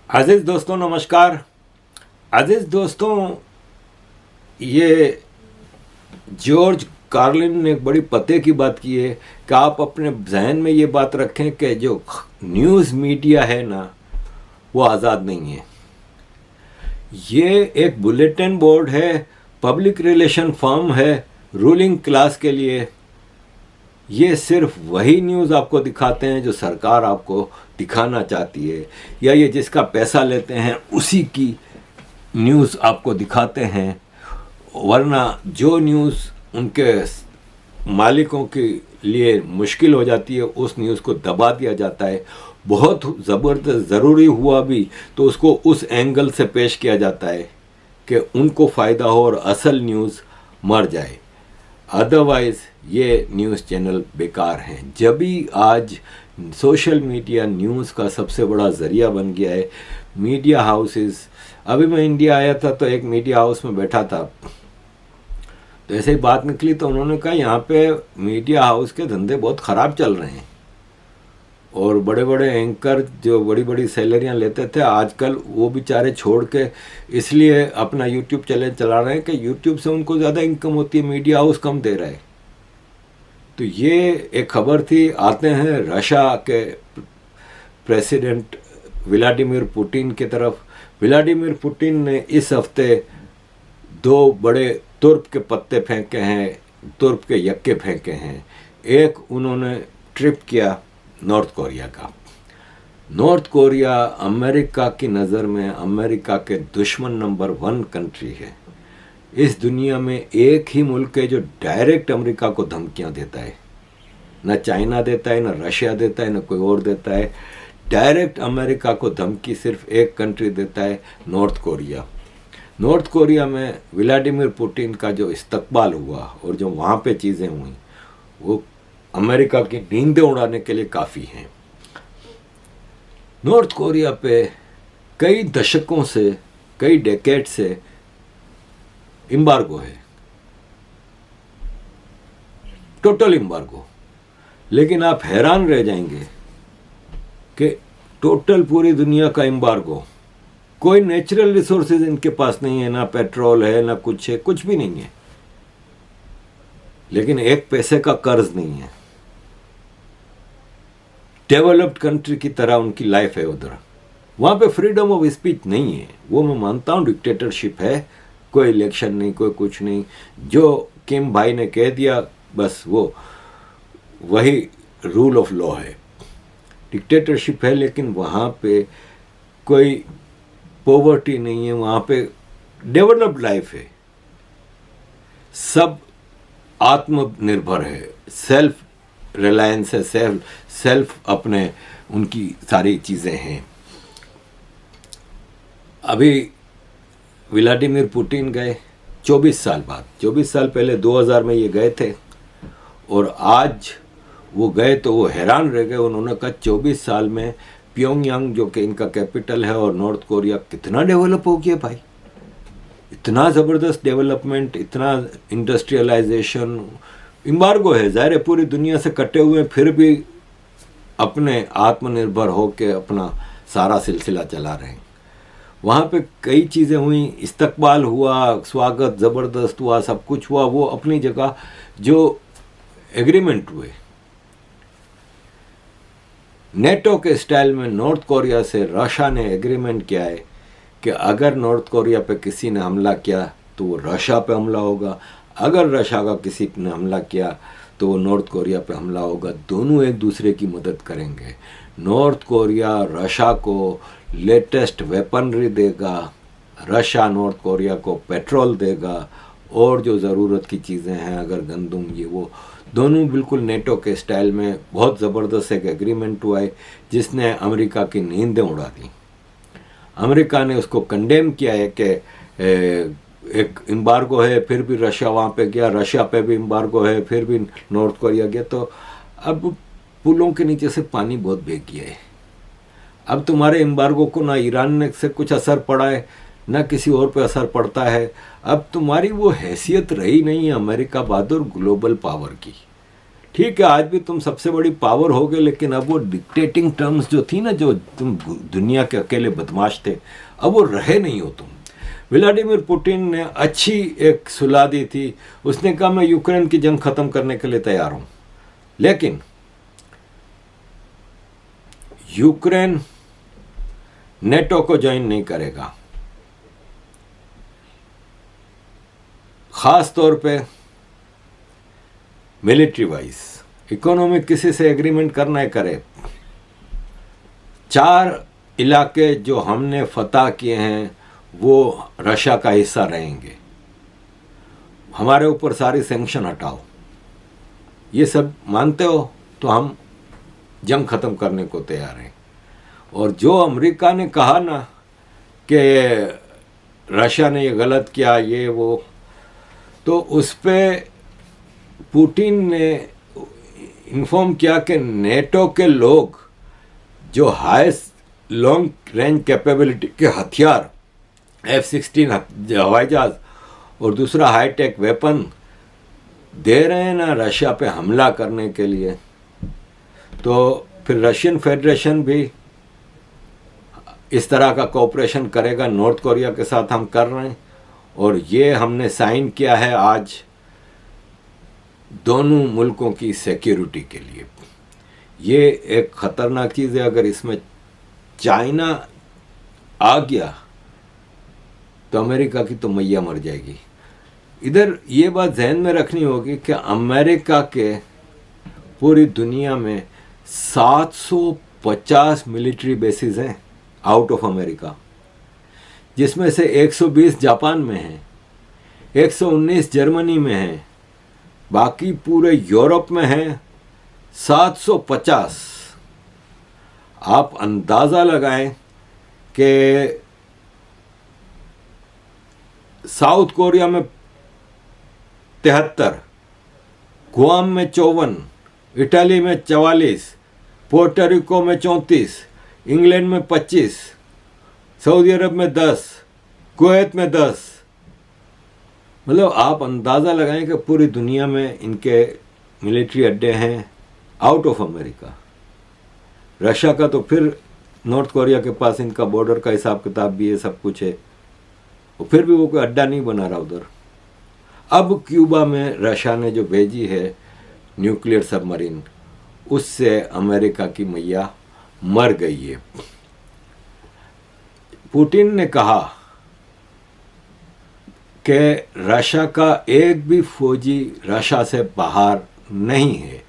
अजीज दोस्तों नमस्कार। अजीज दोस्तों, ये जॉर्ज कार्लिन ने एक बड़ी पते की बात की है कि आप अपने जहन में ये बात रखें कि जो न्यूज़ मीडिया है ना, वो आज़ाद नहीं है। ये एक बुलेटिन बोर्ड है, पब्लिक रिलेशन फर्म है रूलिंग क्लास के लिए। ये सिर्फ वही न्यूज़ आपको दिखाते हैं जो सरकार आपको दिखाना चाहती है, या ये जिसका पैसा लेते हैं उसी की न्यूज़ आपको दिखाते हैं। वरना जो न्यूज़ उनके मालिकों के लिए मुश्किल हो जाती है, उस न्यूज़ को दबा दिया जाता है। बहुत ज़बरदस्त ज़रूरी हुआ भी तो उसको उस एंगल से पेश किया जाता है कि उनको फ़ायदा हो और असल न्यूज़ मर जाए। अदरवाइज़ ये न्यूज़ चैनल बेकार हैं। जब भी आज सोशल मीडिया न्यूज़ का सबसे बड़ा ज़रिया बन गया है। मीडिया हाउसेस, अभी मैं इंडिया आया था तो एक मीडिया हाउस में बैठा था, तो ऐसे ही बात निकली तो उन्होंने कहा यहाँ पे मीडिया हाउस के धंधे बहुत ख़राब चल रहे हैं और बड़े बड़े एंकर जो बड़ी बड़ी सैलरियाँ लेते थे आजकल वो बेचारे छोड़ के इसलिए अपना यूट्यूब चैनल चला रहे हैं कि यूट्यूब से उनको ज़्यादा इनकम होती है, मीडिया हाउस कम दे रहा है। तो ये एक खबर थी। आते हैं रशिया के प्रेसिडेंट व्लादिमीर पुतिन की तरफ। व्लादिमीर पुतिन ने इस हफ्ते दो बड़े तुर्प के पत्ते फेंके हैं, तुर्प के यक्के फेंके हैं। एक उन्होंने ट्रिप किया नॉर्थ कोरिया का। नॉर्थ कोरिया अमेरिका की नज़र में अमेरिका के दुश्मन नंबर 1 कंट्री है। इस दुनिया में एक ही मुल्क है जो डायरेक्ट अमेरिका को धमकियां देता है। न चाइना देता है, न रशिया देता है, न कोई और देता है। डायरेक्ट अमेरिका को धमकी सिर्फ एक कंट्री देता है, नॉर्थ कोरिया। नॉर्थ कोरिया में व्लादिमीर पुतिन का जो इस्तकबाल हुआ और जो वहाँ पे चीज़ें हुई वो अमेरिका की नींदें उड़ाने के लिए काफ़ी हैं। नॉर्थ कोरिया पे कई दशकों से, कई डेकेड से एम्बार्गो है, टोटल एम्बार्गो। लेकिन आप हैरान रह जाएंगे कि टोटल पूरी दुनिया का एम्बार्गो, कोई नेचुरल रिसोर्सेज इनके पास नहीं है, ना पेट्रोल है, ना कुछ है, कुछ भी नहीं है। लेकिन एक पैसे का कर्ज नहीं है। डेवलप्ड कंट्री की तरह उनकी लाइफ है उधर। वहाँ पे फ्रीडम ऑफ स्पीच नहीं है। वो मैं मानता हूँ डिक्टेटरशिप है, कोई इलेक्शन नहीं, कोई कुछ नहीं। जो किम भाई ने कह दिया बस वो वही रूल ऑफ लॉ है। डिक्टेटरशिप है, लेकिन वहाँ पे कोई पॉवर्टी नहीं है। वहाँ पे डेवलप्ड लाइफ है, सब आत्मनिर्भर है, सेल्फ रिलायंस है, सेल्फ अपने उनकी सारी चीज़ें हैं। अभी व्लादिमीर पुतिन गए 24 साल बाद, 24 साल पहले 2000 में ये गए थे और आज वो गए तो वो हैरान रह गए। उन्होंने कहा 24 साल में प्योंगयांग जो कि इनका कैपिटल है और नॉर्थ कोरिया कितना डेवलप हो गया भाई। इतना ज़बरदस्त डेवलपमेंट, इतना इंडस्ट्रियलाइजेशन। एम्बार्गो है, ज़ाहिर है पूरी दुनिया से कटे हुए, फिर भी अपने आत्मनिर्भर होकर अपना सारा सिलसिला चला रहे हैं। वहाँ पे कई चीज़ें हुई, इस्तकबाल हुआ, स्वागत ज़बरदस्त हुआ, सब कुछ हुआ। वो अपनी जगह जो एग्रीमेंट हुए नेटो के स्टाइल में नॉर्थ कोरिया से रशिया ने एग्रीमेंट किया है कि अगर नॉर्थ कोरिया पे किसी ने हमला किया तो वो रशिया पे हमला होगा, अगर रशिया का किसी ने हमला किया तो वो नॉर्थ कोरिया पे हमला होगा। दोनों एक दूसरे की मदद करेंगे। नॉर्थ कोरिया रशिया को लेटेस्ट वेपनरी देगा, रशिया नॉर्थ कोरिया को पेट्रोल देगा और जो ज़रूरत की चीज़ें हैं, अगर गंदम ये वो, दोनों बिल्कुल नेटो के स्टाइल में बहुत ज़बरदस्त एक एग्रीमेंट हुआ है जिसने अमेरिका की नींदें उड़ा दी। अमेरिका ने उसको कंडेम किया है कि एक एम्बार्गो है, फिर भी रशिया वहाँ पे गया, रशिया पे भी एम्बार्गो है, फिर भी नॉर्थ कोरिया गया। तो अब पुलों के नीचे से पानी बहुत बह गया है। अब तुम्हारे एम्बार्गो को ना ईरान से कुछ असर पड़ा है, ना किसी और पे असर पड़ता है। अब तुम्हारी वो हैसियत रही नहीं है अमेरिका बहादुर ग्लोबल पावर की। ठीक है, आज भी तुम सबसे बड़ी पावर हो गए, लेकिन अब वो डिक्टेटिंग टर्म्स जो थी ना, जो तुम दुनिया के अकेले बदमाश थे, अब वो रहे नहीं हो तुम। व्लादिमीर पुतिन ने अच्छी एक सुलह दी थी, उसने कहा मैं यूक्रेन की जंग खत्म करने के लिए तैयार हूं, लेकिन यूक्रेन नेटो को ज्वाइन नहीं करेगा। खास तौर पे मिलिट्री वाइज, इकोनॉमिक किसी से एग्रीमेंट करना है करे। 4 इलाके जो हमने फतह किए हैं वो रशिया का हिस्सा रहेंगे, हमारे ऊपर सारी सैंक्शन हटाओ। ये सब मानते हो तो हम जंग खत्म करने को तैयार हैं। और जो अमेरिका ने कहा ना कि रशिया ने ये गलत किया, ये वो, तो उस पे पुतिन ने इन्फॉर्म किया कि नेटो के लोग जो हाईएस्ट लॉन्ग रेंज कैपेबिलिटी के हथियार F-16 हवाई जहाज और दूसरा हाईटेक वेपन दे रहे हैं ना रशिया पे हमला करने के लिए, तो फिर रशियन फेडरेशन भी इस तरह का कोऑपरेशन करेगा। नॉर्थ कोरिया के साथ हम कर रहे हैं और ये हमने साइन किया है आज दोनों मुल्कों की सिक्योरिटी के लिए। ये एक ख़तरनाक चीज़ है, अगर इसमें चाइना आ गया तो अमेरिका की तो मैया मर जाएगी। इधर ये बात जहन में रखनी होगी कि अमेरिका के पूरी दुनिया में 750 मिलिट्री बेसिस हैं आउट ऑफ अमेरिका, जिसमें से 120 जापान में हैं, 119 जर्मनी में हैं, बाकी पूरे यूरोप में हैं 750। आप अंदाज़ा लगाएं कि साउथ कोरिया में 73, गुआम में 54, इटली में 44, पोर्टरिको में 34, इंग्लैंड में 25, सऊदी अरब में 10, कुवैत में 10। मतलब आप अंदाज़ा लगाएं कि पूरी दुनिया में इनके मिलिट्री अड्डे हैं आउट ऑफ अमेरिका। रशिया का तो फिर नॉर्थ कोरिया के पास इनका बॉर्डर का हिसाब किताब भी है, सब कुछ है, और फिर भी वो कोई अड्डा नहीं बना रहा उधर। अब क्यूबा में रशिया ने जो भेजी है न्यूक्लियर सबमरीन, उससे अमेरिका की मैया मर गई है। पुतिन ने कहा कि रशिया का एक भी फौजी रशिया से बाहर नहीं है,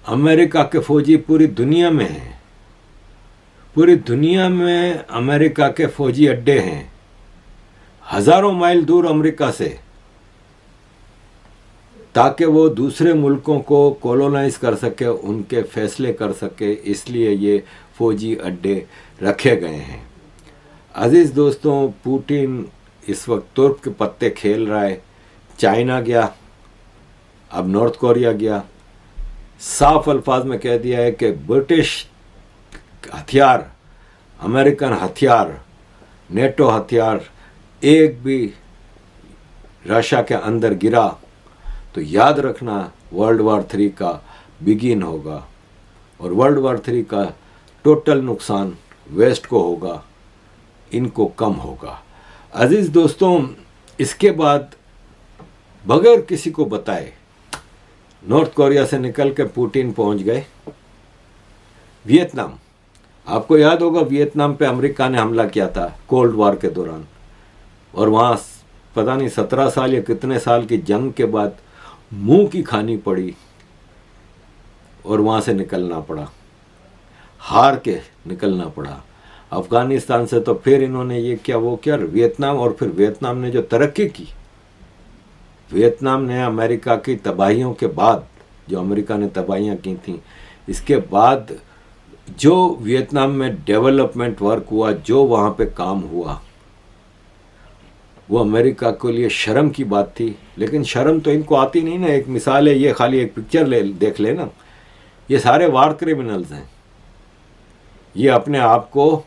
अमेरिका के फौजी पूरी दुनिया में हैं, पूरी दुनिया में अमेरिका के फौजी अड्डे हैं, हजारों माइल दूर अमेरिका से, ताकि वो दूसरे मुल्कों को कॉलोनाइज कर सके, उनके फैसले कर सके, इसलिए ये फौजी अड्डे रखे गए हैं। अजीज़ दोस्तों, पुतिन इस वक्त तुर्क के पत्ते खेल रहा है। चाइना गया, अब नॉर्थ कोरिया गया, साफ अल्फाज में कह दिया है कि ब्रिटिश हथियार, अमेरिकन हथियार, नेटो हथियार एक भी रशिया के अंदर गिरा तो याद रखना वर्ल्ड वार 3 का बिगिन होगा, और वर्ल्ड वार 3 का टोटल नुकसान वेस्ट को होगा, इनको कम होगा। अजीज़ दोस्तों, इसके बाद बगैर किसी को बताए नॉर्थ कोरिया से निकल के पुतिन पहुंच गए वियतनाम। आपको याद होगा वियतनाम पे अमेरिका ने हमला किया था कोल्ड वार के दौरान, और वहाँ पता नहीं 17 साल या कितने साल की जंग के बाद मुंह की खानी पड़ी और वहाँ से निकलना पड़ा, हार के निकलना पड़ा। अफ़गानिस्तान से तो फिर इन्होंने ये क्या वो क्या, वियतनाम, और फिर वियतनाम ने जो तरक्की की, वियतनाम ने अमेरिका की तबाहियों के बाद, जो अमेरिका ने तबाहियाँ की थी, इसके बाद जो वियतनाम में डेवलपमेंट वर्क हुआ, जो वहाँ पे काम हुआ, वो अमेरिका के लिए शर्म की बात थी। लेकिन शर्म तो इनको आती नहीं ना। एक मिसाल है, ये खाली एक पिक्चर देख लेना, ये सारे वार क्रिमिनल्स हैं। ये अपने आप को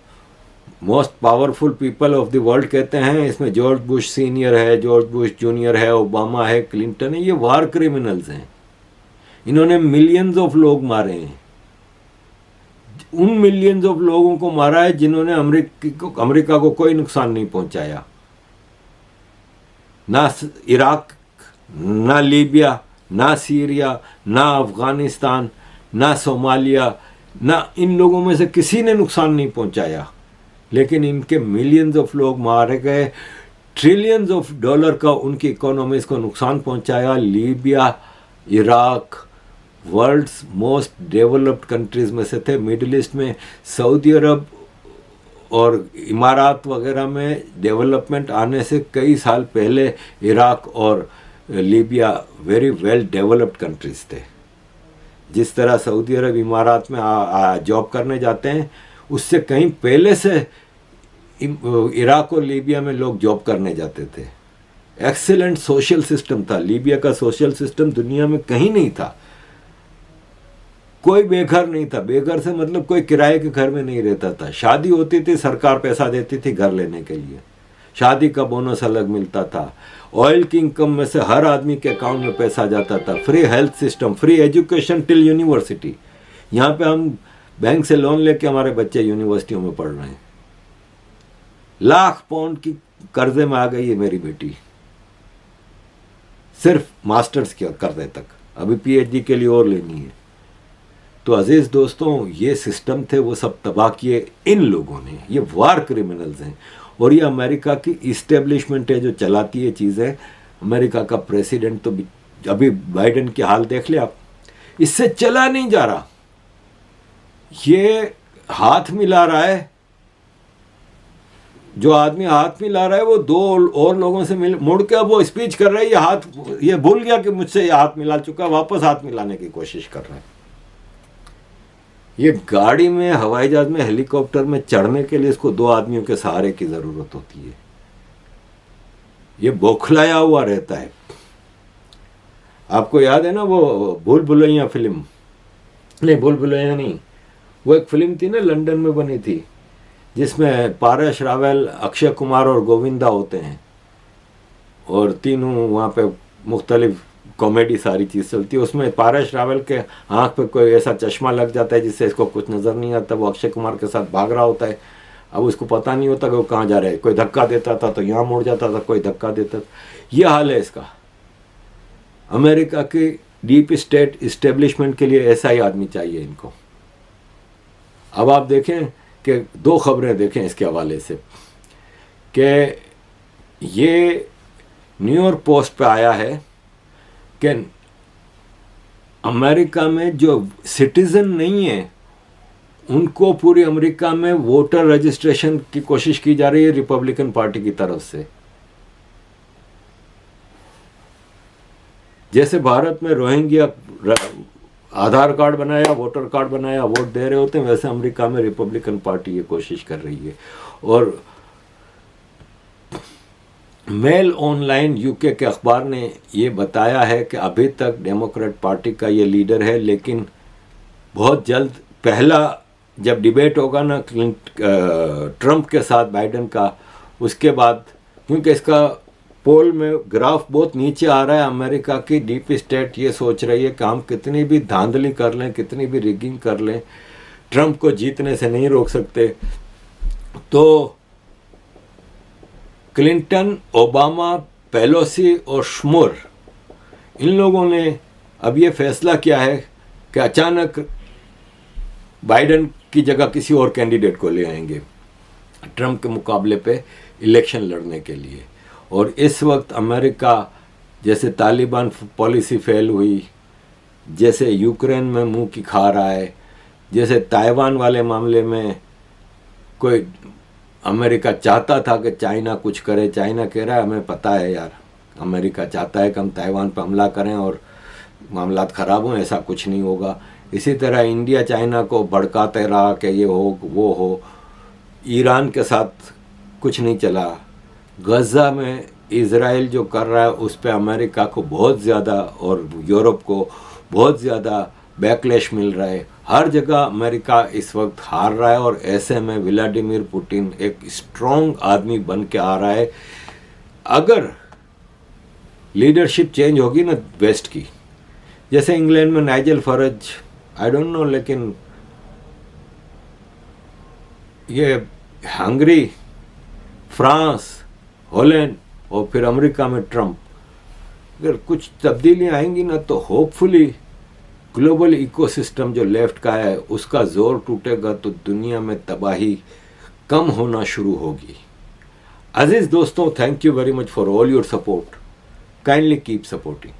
most powerful people of the world कहते हैं। इसमें जॉर्ज बुश सीनियर है, जॉर्ज बुश जूनियर है, ओबामा है, क्लिंटन है, ये वार क्रिमिनल्स हैं। इन्होंने मिलियंस ऑफ लोग मारे हैं। उन मिलियंस ऑफ लोगों को मारा है जिन्होंने अमेरिका को कोई नुकसान नहीं पहुंचाया। ना इराक, ना लीबिया, ना सीरिया, ना अफगानिस्तान, ना सोमालिया, ना इन लोगों में से किसी ने नुकसान नहीं पहुंचाया, लेकिन इनके मिलियंस ऑफ लोग मारे गए। ट्रिलियंस ऑफ डॉलर का उनकी इकोनॉमीज को नुकसान पहुंचाया। Libya, Iraq world's most developed countries में से थे। मिडिल ईस्ट में सऊदी अरब और इमारात वगैरह में डेवलपमेंट आने से कई साल पहले इराक और Libya very well developed countries थे। जिस तरह सऊदी अरब इमारात में जॉब करने जाते हैं, उससे कहीं पहले से इराक और लीबिया में लोग जॉब करने जाते थे। एक्सीलेंट सोशल सिस्टम था। लीबिया का सोशल सिस्टम दुनिया में कहीं नहीं था। कोई बेघर नहीं था। बेघर से मतलब कोई किराए के घर में नहीं रहता था। शादी होती थी, सरकार पैसा देती थी घर लेने के लिए। शादी का बोनस अलग मिलता था। ऑयल की इनकम में से हर आदमी के अकाउंट में पैसा जाता था। Free health system, free education till university. यहाँ पे हम बैंक से लोन लेके हमारे बच्चे यूनिवर्सिटियों में पढ़ रहे हैं। लाख पाउंड की कर्जे में आ गई है मेरी बेटी, सिर्फ मास्टर्स के कर्जे तक। अभी पीएचडी के लिए और लेनी है। तो अजीज दोस्तों, ये सिस्टम थे, वो सब तबाह किए इन लोगों ने। ये वार क्रिमिनल्स हैं। और ये अमेरिका की इस्टेब्लिशमेंट है जो चलाती है चीज़ें। अमेरिका का प्रेसिडेंट तो अभी बाइडेन के हाल देख ले आप, इससे चला नहीं जा रहा। ये हाथ मिला रहा है, जो आदमी हाथ मिला रहा है वो दो और लोगों से मुड़ के अब वो स्पीच कर रहा है। ये भूल गया कि मुझसे ये हाथ मिला चुका, वापस हाथ मिलाने की कोशिश कर रहा है। ये गाड़ी में, हवाई जहाज में, हेलीकॉप्टर में चढ़ने के लिए इसको दो आदमियों के सहारे की जरूरत होती है। ये बौखलाया हुआ रहता है। आपको याद है ना वो भूल भुलैया फिल्म? नहीं, भूल भुलैया नहीं, वो एक फिल्म थी ना, लंदन में बनी थी, जिसमें पारस रावल, अक्षय कुमार और गोविंदा होते हैं और तीनों वहाँ पे मुख्तलिफ कॉमेडी सारी चीज़ चलती है। उसमें पारस रावल के आँख पे कोई ऐसा चश्मा लग जाता है जिससे इसको कुछ नज़र नहीं आता। वो अक्षय कुमार के साथ भाग रहा होता है। अब उसको पता नहीं होता कि वो कहाँ जा रहा है। कोई धक्का देता था तो यहाँ मुड़ जाता था, कोई धक्का देता था। ये हाल है इसका। अमेरिका की डीप स्टेट इस्टेब्लिशमेंट के लिए ऐसा ही आदमी चाहिए इनको। अब आप देखें कि दो खबरें देखें इसके हवाले से कि ये न्यूयॉर्क पोस्ट पे आया है कि अमेरिका में जो सिटीजन नहीं है उनको पूरी अमेरिका में वोटर रजिस्ट्रेशन की कोशिश की जा रही है रिपब्लिकन पार्टी की तरफ से। जैसे भारत में रोहिंग्या आधार कार्ड बनाया, वोटर कार्ड बनाया, वोट दे रहे होते हैं, वैसे अमेरिका में रिपब्लिकन पार्टी ये कोशिश कर रही है। और मेल ऑनलाइन यूके के अखबार ने ये बताया है कि अभी तक डेमोक्रेट पार्टी का ये लीडर है, लेकिन बहुत जल्द पहला जब डिबेट होगा ना ट्रंप के साथ बाइडेन का, उसके बाद, क्योंकि इसका पोल में ग्राफ बहुत नीचे आ रहा है। अमेरिका की डीप स्टेट ये सोच रही है कि हम कितनी भी धांधली कर लें, कितनी भी रिगिंग कर लें, ट्रंप को जीतने से नहीं रोक सकते। तो क्लिंटन, ओबामा, पेलोसी और श्मूर, इन लोगों ने अब ये फैसला किया है कि अचानक बाइडेन की जगह किसी और कैंडिडेट को ले आएंगे ट्रंप के मुकाबले पे इलेक्शन लड़ने के लिए। और इस वक्त अमेरिका, जैसे तालिबान पॉलिसी फेल हुई, जैसे यूक्रेन में मुंह की खा रहा है, जैसे ताइवान वाले मामले में कोई अमेरिका चाहता था कि चाइना कुछ करे, चाइना कह रहा है हमें पता है यार, अमेरिका चाहता है कि हम ताइवान पर हमला करें और मामलात ख़राब हों, ऐसा कुछ नहीं होगा। इसी तरह इंडिया चाइना को भड़काते रहा कि ये हो वो हो। ईरान के साथ कुछ नहीं चला। गज़ा में इज़राइल जो कर रहा है उस पर अमेरिका को बहुत ज़्यादा और यूरोप को बहुत ज़्यादा बैकलैश मिल रहा है। हर जगह अमेरिका इस वक्त हार रहा है और ऐसे में व्लादिमीर पुतिन एक स्ट्रॉन्ग आदमी बन के आ रहा है। अगर लीडरशिप चेंज होगी ना वेस्ट की, जैसे इंग्लैंड में नाइजल फरज, आई डोंट नो, लेकिन ये हंगरी, फ्रांस, हॉलैंड और फिर अमेरिका में ट्रंप, अगर कुछ तब्दीलियां आएंगी ना तो होपफुली ग्लोबल इकोसिस्टम जो लेफ्ट का है उसका जोर टूटेगा तो दुनिया में तबाही कम होना शुरू होगी। अजीज दोस्तों, thank you very much for all your support. Kindly keep supporting.